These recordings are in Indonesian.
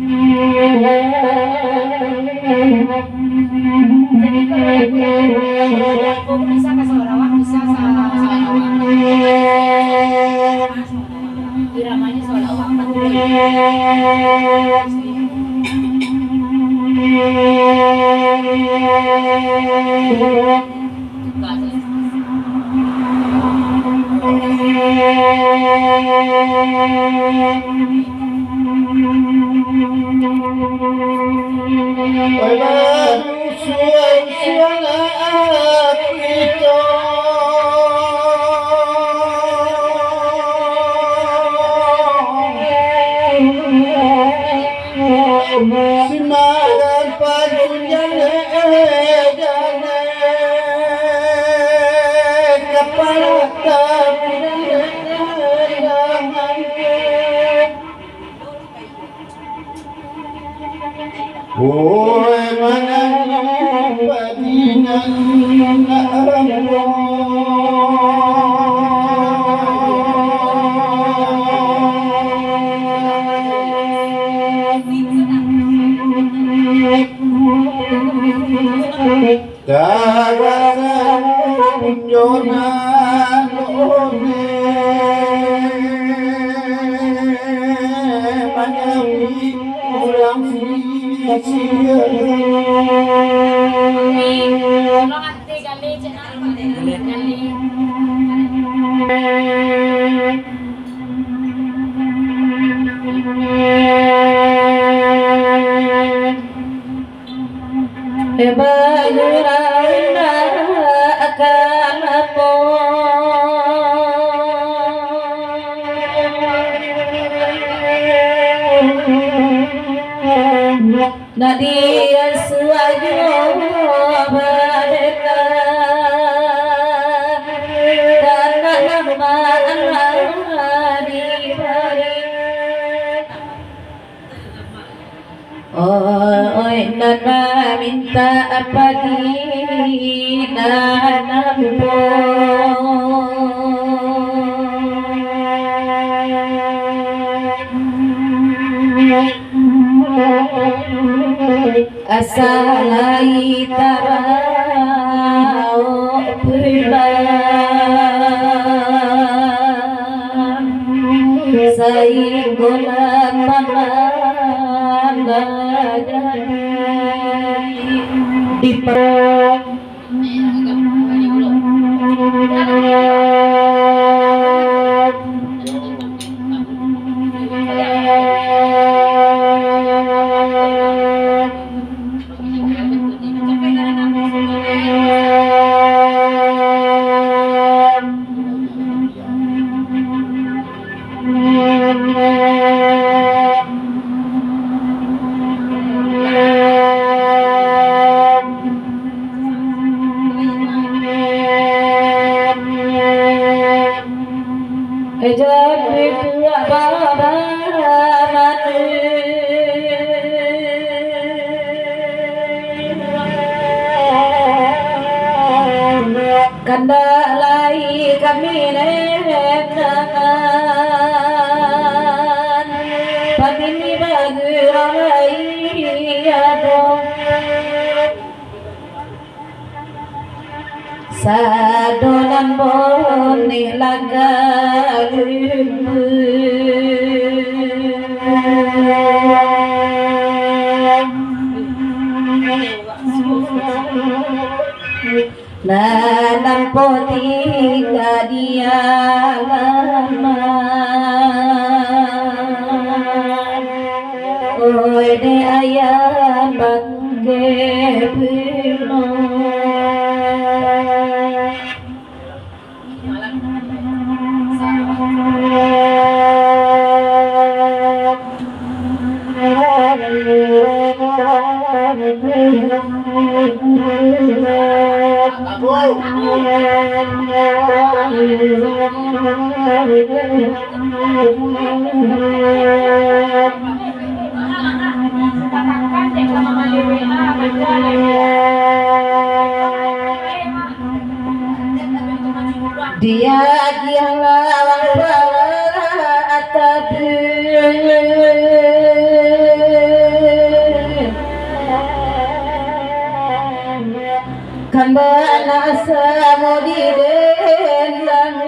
Jadi kalau bisa ke Sarawak, bisa Sarawak. Iramanya Sarawak. Nadia suayo badeka karena nama Allah diberi oi nana minta apa di nanampo asalai tarau pulang sai bulan mana di kandalai kami nengan pamini bagi ramai adong sadonan boni laga nanang poti dia lama oi de ayam bangge pino dia yang lawan para atabu hamba samudi dengangan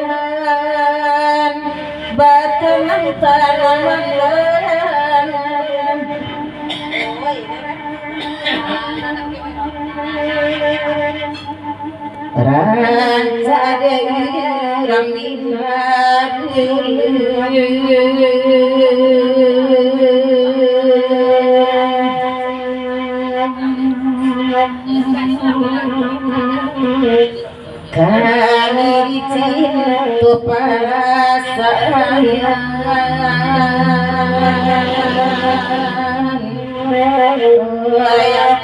batan tanaman ranza de kami cinta perasaan yang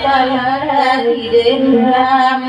telah di dalam